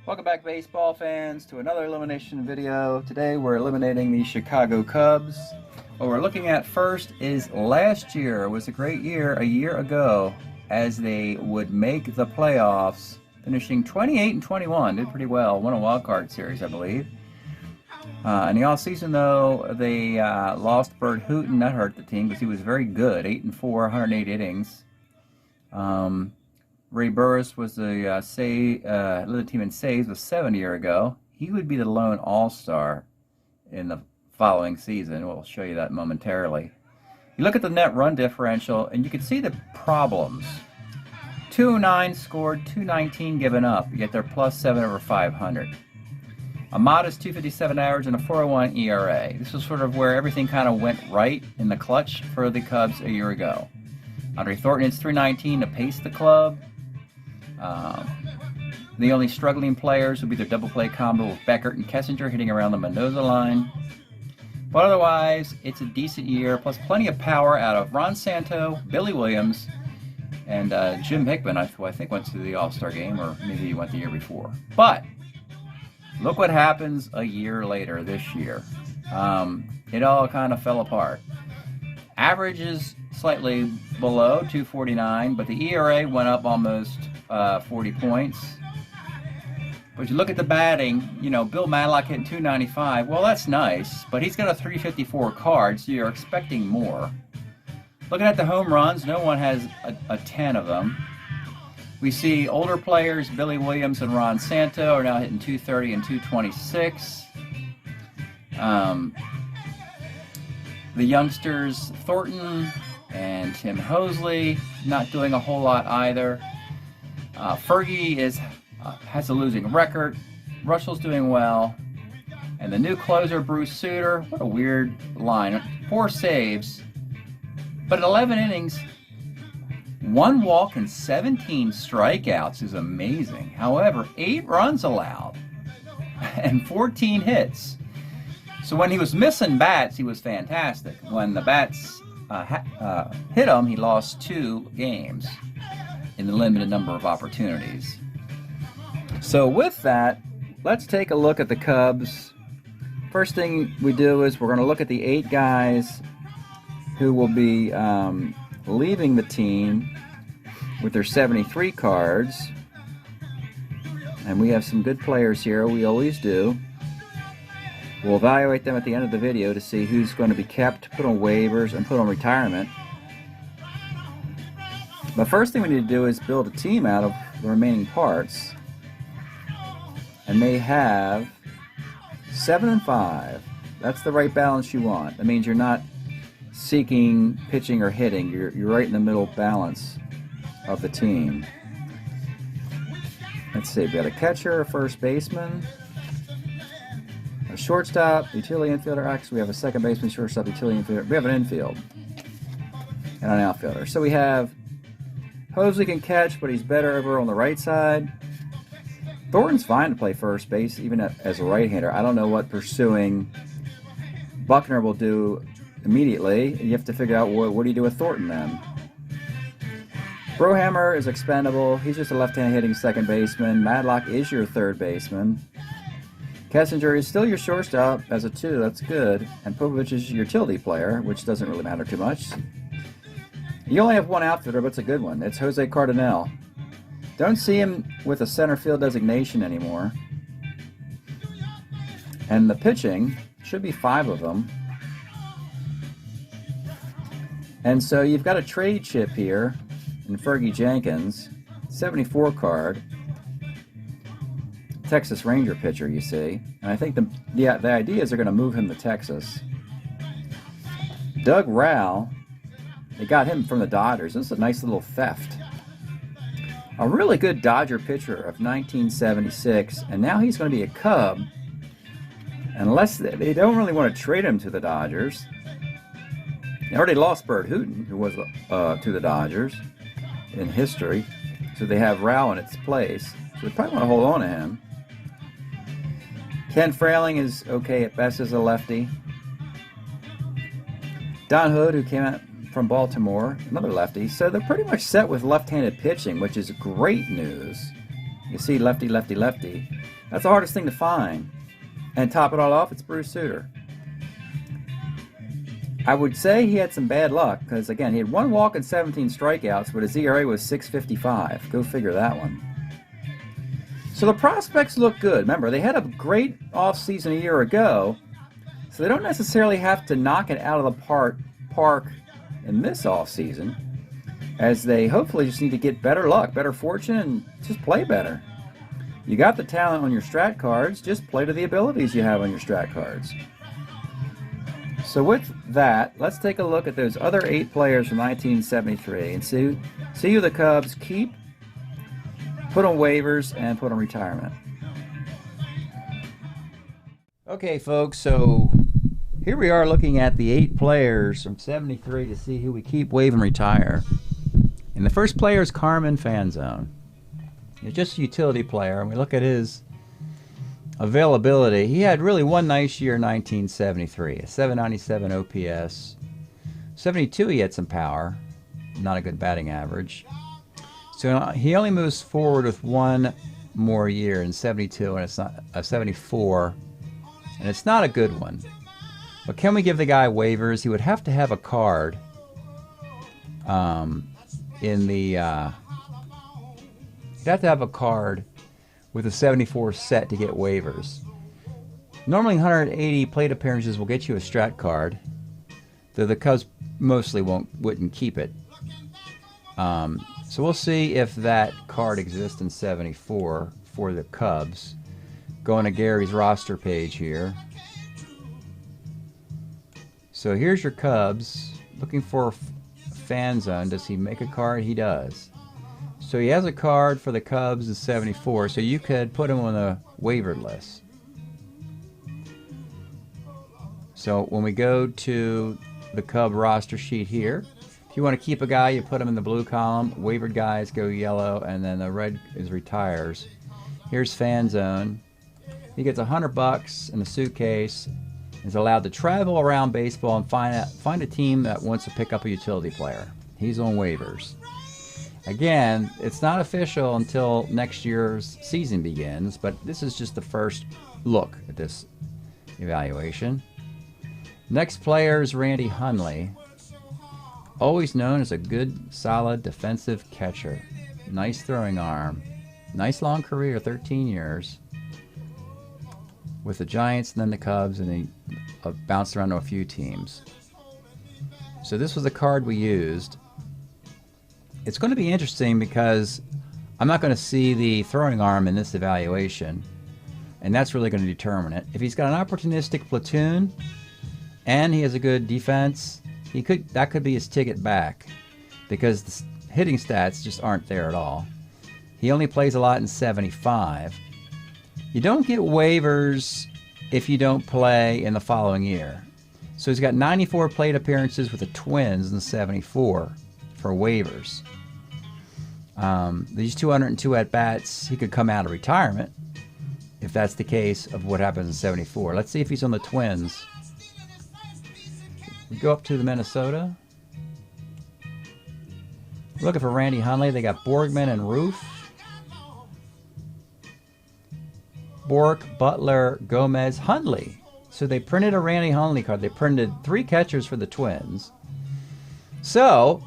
Welcome back, baseball fans, to another elimination video. Today we're eliminating the Chicago Cubs. What we're looking at first is last year. It was a great year a year ago as they would make the playoffs, finishing 28-21. Did pretty well. Won a wild card series, I believe. In the offseason, though, they lost Bert Hooton. That hurt the team because he was very good. 8-4, 108 innings. Ray Burris was the led the team in saves, was 7 years ago. He would be the lone all-star in the following season. We'll show you that momentarily. You look at the net run differential, and you can see the problems. 209 scored, 219 given up, yet they're plus 7 over 500. A modest 257 average and a 401 ERA. This is sort of where everything kind of went right in the clutch for the Cubs a year ago. Andre Thornton is 319 to pace the club. The only struggling players would be their double play combo with Beckert and Kessinger hitting around the Mendoza line. But otherwise, it's a decent year, plus plenty of power out of Ron Santo, Billy Williams, and Jim Hickman, who I think went to the All-Star game, or maybe he went the year before. But look what happens a year later this year. It all kind of fell apart. Average is slightly below 249, but the ERA went up almost 40 points. But you look at the batting, Bill Madlock hitting 295. Well, that's nice, but he's got a 354 card, so you're expecting more. Looking at the home runs, no one has a 10 of them. We see older players, Billy Williams and Ron Santo, are now hitting 230 and 226. The youngsters, Thornton and Tim Hosley, not doing a whole lot either. Fergie has a losing record. Russell's doing well. And the new closer, Bruce Sutter, what a weird line. 4 saves, but in 11 innings, 1 walk and 17 strikeouts is amazing. However, 8 runs allowed and 14 hits. So when he was missing bats, he was fantastic. When the bats hit him, he lost 2 games in the limited number of opportunities. So with that, let's take a look at the Cubs. First thing we do is we're going to look at the 8 guys who will be leaving the team with their 73 cards. And we have some good players here, we always do. We'll evaluate them at the end of the video to see who's going to be kept, put on waivers, and put on retirement. The first thing we need to do is build a team out of the remaining parts. And they have 7 and 5. That's the right balance you want. That means you're not seeking pitching or hitting. You're right in the middle balance of the team. Let's see, we got a catcher, a first baseman, a shortstop, utility infielder. Actually, we have a second baseman, shortstop, utility infielder. We have an infield and an outfielder. So we have Hosley can catch, but he's better over on the right side. Thornton's fine to play first base, even as a right-hander. I don't know what pursuing Buckner will do immediately. You have to figure out what do you do with Thornton then. Brohammer is expendable. He's just a left-hand hitting second baseman. Madlock is your third baseman. Kessinger is still your shortstop as a 2. That's good. And Popovich is your utility player, which doesn't really matter too much. You only have one outfielder, but it's a good one. It's Jose Cardinal. Don't see him with a center field designation anymore. And the pitching should be 5 of them. And so you've got a trade chip here in Fergie Jenkins, 74 card. Texas Ranger pitcher, you see. And I think the idea is they're going to move him to Texas. Doug Rowell, they got him from the Dodgers. This is a nice little theft. A really good Dodger pitcher of 1976, and now he's going to be a Cub, unless they don't really want to trade him to the Dodgers. They already lost Bert Hooton, who was to the Dodgers in history, so they have Rowell in its place. So they probably want to hold on to him. Ken Frailing is okay at best as a lefty. Don Hood, who came out from Baltimore, another lefty. So they're pretty much set with left-handed pitching, which is great news. You see lefty, lefty, lefty. That's the hardest thing to find. And top it all off, it's Bruce Sutter. I would say he had some bad luck because, again, he had 1 walk and 17 strikeouts, but his ERA was 6.55. Go figure that one. So the prospects look good. Remember, they had a great offseason a year ago, so they don't necessarily have to knock it out of the park in this offseason, as they hopefully just need to get better luck, better fortune, and just play better. You got the talent on your strat cards, just play to the abilities you have on your strat cards. So with that, let's take a look at those other 8 players from 1973 and see who the Cubs keep, put on waivers, and put on retirement. Okay, folks, so here we are looking at the 8 players from 73 to see who we keep, waive, and retire. And the first player is Carmen Fanzone. He's just a utility player, and we look at his availability. He had really one nice year in 1973, a 797 OPS. 72 he had some power, not a good batting average. So he only moves forward with 1 more year in 72, and it's not a 74, and it's not a good one. But can we give the guy waivers? He would have to have a card in the you'd have to have a card with a 74 set to get waivers. Normally 180 plate appearances will get you a strat card, though the Cubs mostly wouldn't keep it. So we'll see if that card exists in 74 for the Cubs. Going to Gary's roster page here. So here's your Cubs. Looking for Fanzone. Does he make a card? He does. So he has a card for the Cubs in 74, so you could put him on the waiver list. So when we go to the Cub roster sheet here, if you want to keep a guy, you put him in the blue column. Waivered guys go yellow, and then the red is retires. Here's Fanzone. He gets $100 in a suitcase. Is allowed to travel around baseball and find a team that wants to pick up a utility player. He's on waivers. Again, it's not official until next year's season begins, but this is just the first look at this evaluation. Next player is Randy Hundley, always known as a good, solid defensive catcher. Nice throwing arm. Nice long career, 13 years. With the Giants and then the Cubs, and he bounced around to a few teams. So this was the card we used. It's going to be interesting because I'm not going to see the throwing arm in this evaluation, and that's really going to determine it. If he's got an opportunistic platoon and he has a good defense, that could be his ticket back, because the hitting stats just aren't there at all. He only plays a lot in 75. You don't get waivers if you don't play in the following year. So he's got 94 plate appearances with the Twins in 74 for waivers. These 202 at-bats, he could come out of retirement if that's the case of what happens in 74. Let's see if he's on the Twins. We go up to the Minnesota. We're looking for Randy Hundley. They got Borgman and Roof. Bork, Butler, Gomez, Hundley. So they printed a Randy Hundley card. They printed 3 catchers for the Twins. So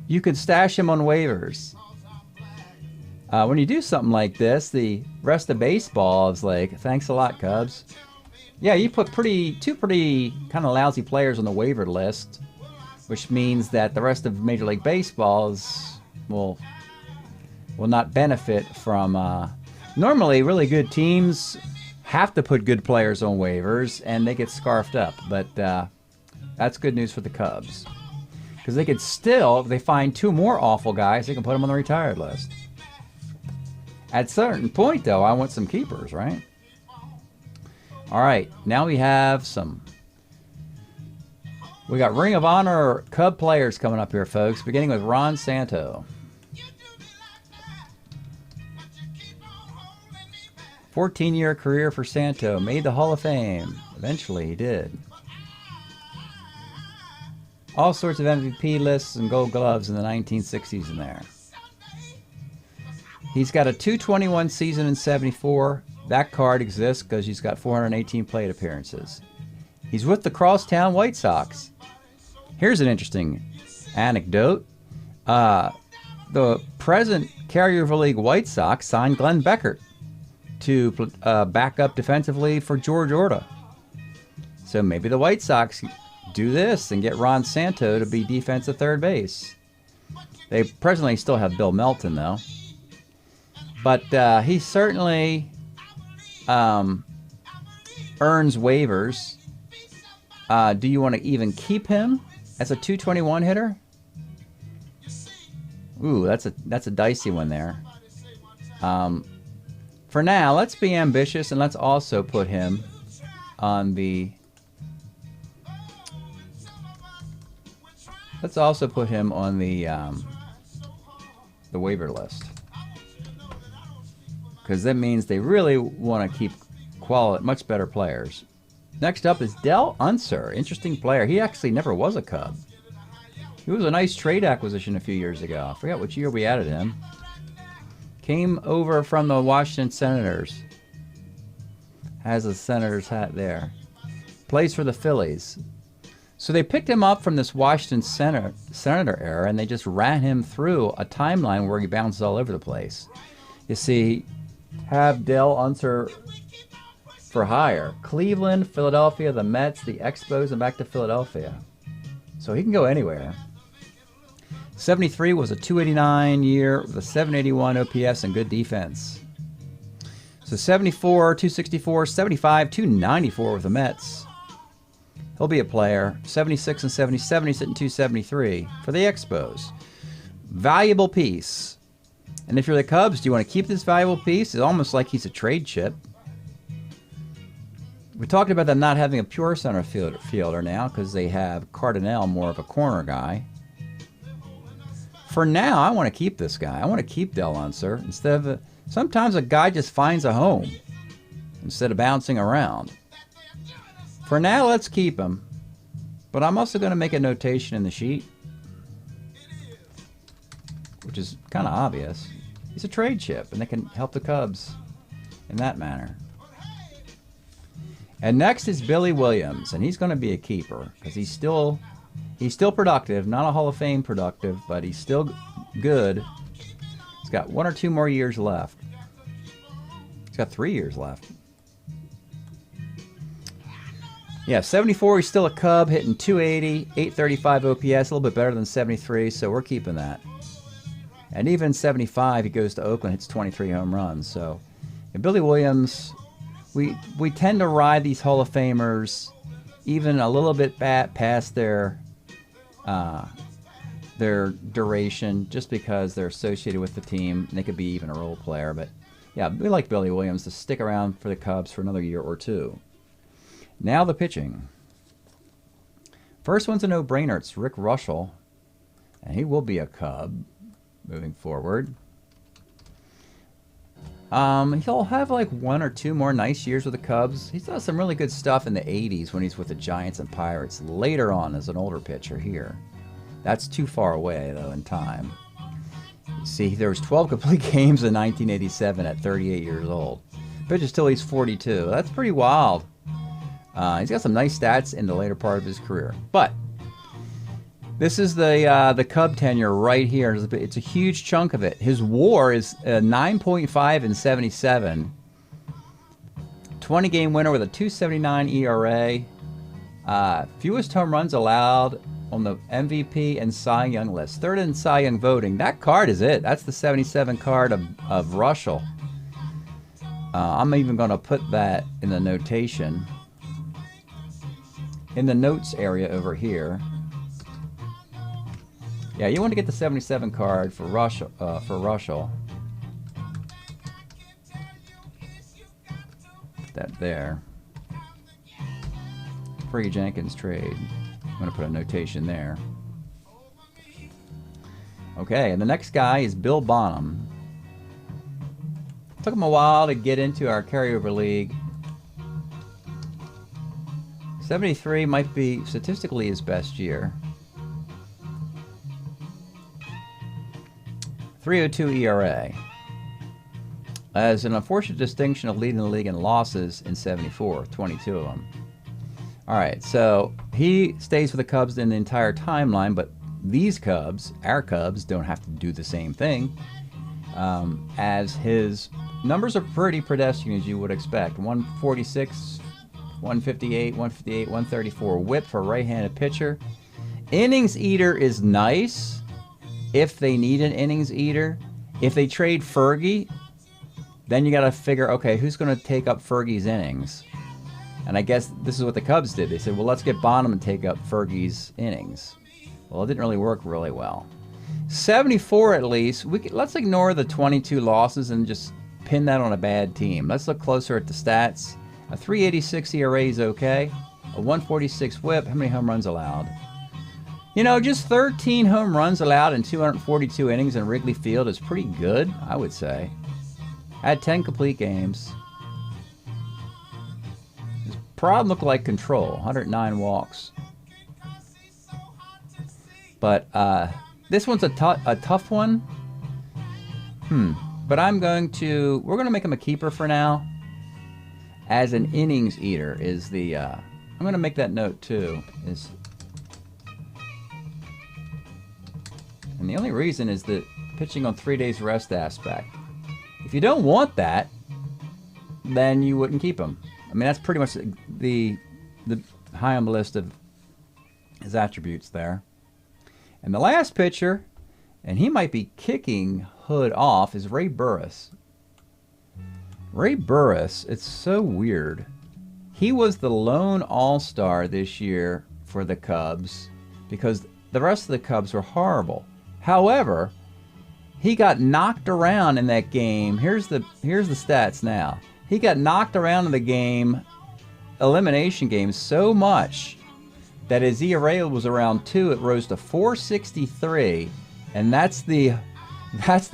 you could stash him on waivers. When you do something like this, the rest of baseball is like, thanks a lot, Cubs. Yeah, you put two pretty kind of lousy players on the waiver list, which means that the rest of Major League Baseball will not benefit from... Normally, really good teams have to put good players on waivers, and they get scarfed up. But that's good news for the Cubs. Because they could still, if they find 2 more awful guys, they can put them on the retired list. At a certain point, though, I want some keepers, right? All right, now we have we got Ring of Honor Cub players coming up here, folks, beginning with Ron Santo. 14-year career for Santo. Made the Hall of Fame. Eventually, he did. All sorts of MVP lists and gold gloves in the 1960s in there. He's got a .221 season in 74, That card exists because he's got 418 plate appearances. He's with the Crosstown White Sox. Here's an interesting anecdote. The present Carryover League White Sox signed Glenn Beckert to back up defensively for George Orta. So maybe the White Sox do this and get Ron Santo to be defensive third base. They presently still have Bill Melton, though. But he certainly earns waivers. Do you want to even keep him as a 221 hitter? Ooh, that's a dicey one there. For now, let's be ambitious and let's also put him on the. Let's also put him on the waiver list, because that means they really want to keep much better players. Next up is Del Unser, interesting player. He actually never was a Cub. He was a nice trade acquisition a few years ago. I forgot which year we added him. Came over from the Washington Senators. Has a Senator's hat there. Plays for the Phillies. So they picked him up from this Washington Senator era, and they just ran him through a timeline where he bounces all over the place. You see, have Del Unser for hire. Cleveland, Philadelphia, the Mets, the Expos, and back to Philadelphia. So he can go anywhere. 73 was a 289 year with a 781 OPS and good defense. So 74, 264, 75, 294 with the Mets. He'll be a player. 76 and 77, he's hitting 273 for the Expos. Valuable piece. And if you're the Cubs, do you want to keep this valuable piece? It's almost like he's a trade chip. We talked about them not having a pure center fielder now because they have Cardinale, more of a corner guy. For now, I want to keep this guy. I want to keep Del Unser. Sometimes a guy just finds a home instead of bouncing around. For now, let's keep him. But I'm also going to make a notation in the sheet, which is kind of obvious. He's a trade chip, and they can help the Cubs in that manner. And next is Billy Williams, and he's going to be a keeper because he's still productive, not a Hall of Fame productive, but he's still good. He's got 1 or 2 more years left. He's got 3 years left. Yeah, 74, he's still a Cub, hitting 280, 835 OPS, a little bit better than 73, so we're keeping that. And even 75, he goes to Oakland, hits 23 home runs. So, and Billy Williams, we tend to ride these Hall of Famers even a little bit past their duration, just because they're associated with the team. And they could be even a role player, but yeah, we like Billy Williams to stick around for the Cubs for another year or two. Now the pitching. First one's a no-brainer. It's Rick Russell, and he will be a Cub moving forward. He'll have like 1 or 2 more nice years with the Cubs. He's done some really good stuff in the 80s when he's with the Giants and Pirates. Later on as an older pitcher here. That's too far away, though, in time. You see, there was 12 complete games in 1987 at 38 years old. Pitches till he's 42. That's pretty wild. He's got some nice stats in the later part of his career. But this is the Cub tenure right here. It's a huge chunk of it. His WAR is 9.5 in 77. 20-game winner with a 2.79 ERA. Fewest home runs allowed on the MVP and Cy Young list. Third in Cy Young voting. That card is it. That's the 77 card of Russell. I'm even going to put that in the notation. In the notes area over here. Yeah, you want to get the 77 card for Russell. Put that there. Free Jenkins trade. I'm going to put a notation there. Okay, and the next guy is Bill Bonham. Took him a while to get into our carryover league. 73 might be statistically his best year. 3.02 ERA. has an unfortunate distinction of leading the league in losses in 74, 22 of them. All right, so he stays with the Cubs in the entire timeline, but these Cubs, our Cubs, don't have to do the same thing, as his numbers are pretty pedestrian, as you would expect. 146, 158, 158, 134 whip for a right-handed pitcher. Innings eater is nice if they need an innings eater. If they trade Fergie, then you got to figure, okay, who's going to take up Fergie's innings? And I guess this is what the Cubs did. They said, well, let's get Bonham and take up Fergie's innings. Well, it didn't really work really well. 74 at least. Let's ignore the 22 losses and just pin that on a bad team. Let's look closer at the stats. A 386 ERA is okay. A 146 whip. How many home runs allowed? You know, just 13 home runs allowed in 242 innings in Wrigley Field is pretty good, I would say. Had 10 complete games. His problem looked like control. 109 walks. But this one's a tough one. But we're going to make him a keeper for now. As an innings eater is the, I'm going to make that note too. And the only reason is the pitching on 3 days rest aspect. If you don't want that, then you wouldn't keep him. I mean, that's pretty much the high on the list of his attributes there. And the last pitcher, and he might be kicking Hood off, is Ray Burris. Ray Burris, it's so weird. He was the lone all-star this year for the Cubs because the rest of the Cubs were horrible. However, he got knocked around in that game. Here's the stats now. He got knocked around in the game, elimination game, so much that his ERA was around 2. It rose to 463, and that's the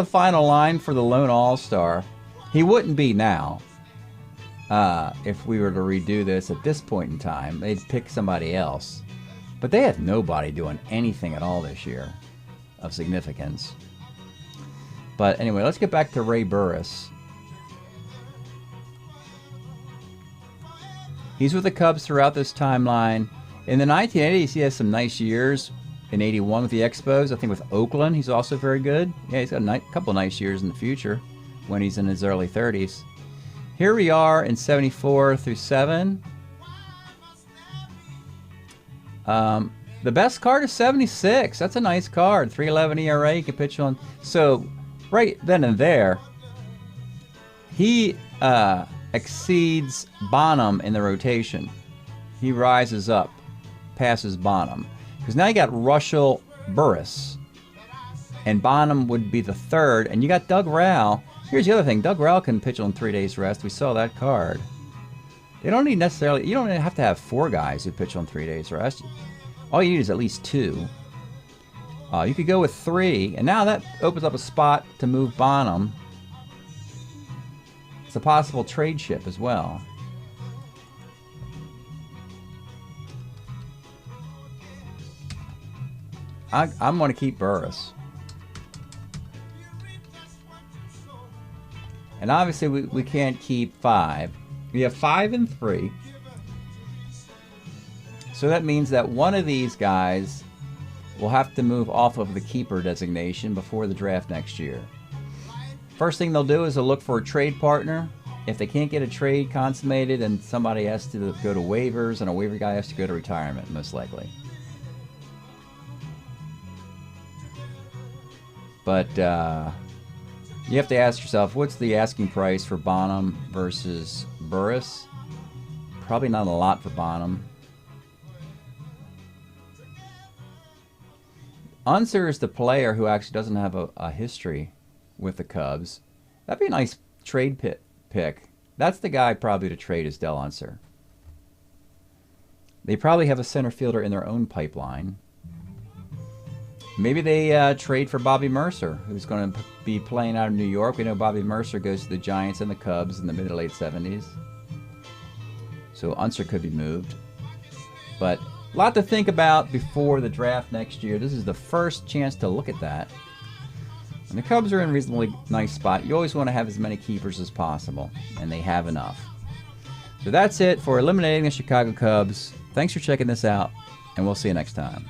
final line for the lone all-star. He wouldn't be now if we were to redo this at this point in time. They'd pick somebody else. But they have nobody doing anything at all this year of significance. But anyway, let's get back to Ray Burris. He's with the Cubs throughout this timeline. In the 1980s, he has some nice years. In 81 with the Expos, I think with Oakland, he's also very good. Yeah, he's got a couple nice years in the future when he's in his early 30s. Here we are in 74 through 7. The best card is 76. That's a nice card. 311 ERA. You can pitch on. So right then and there, he exceeds Bonham in the rotation. He rises up, passes Bonham. Because now you got Russell Burris. And Bonham would be the third. And you got Doug Rowell. Here's the other thing. Doug Rowell can pitch on 3 days rest. We saw that card. You don't have to have 4 guys who pitch on 3 days rest. All you need is at least 2. You could go with 3. And now that opens up a spot to move Bonham. It's a possible trade ship as well. I'm going to keep Burris. And obviously we can't keep 5. We have 5 and 3. So that means that one of these guys will have to move off of the keeper designation before the draft next year. First thing they'll do is they'll look for a trade partner. If they can't get a trade consummated, then somebody has to go to waivers, and a waiver guy has to go to retirement, most likely. But you have to ask yourself, what's the asking price for Bonham versus Burris? Probably not a lot for Bonham. Unser is the player who actually doesn't have a history with the Cubs. That'd be a nice trade pick. That's the guy probably to trade is Del Unser. They probably have a center fielder in their own pipeline. Maybe they trade for Bobby Mercer, who's going to be playing out of New York. We know Bobby Mercer goes to the Giants and the Cubs in the mid to late 70s. So Unser could be moved. But a lot to think about before the draft next year. This is the first chance to look at that. When the Cubs are in a reasonably nice spot, you always want to have as many keepers as possible, and they have enough. So that's it for eliminating the Chicago Cubs. Thanks for checking this out, and we'll see you next time.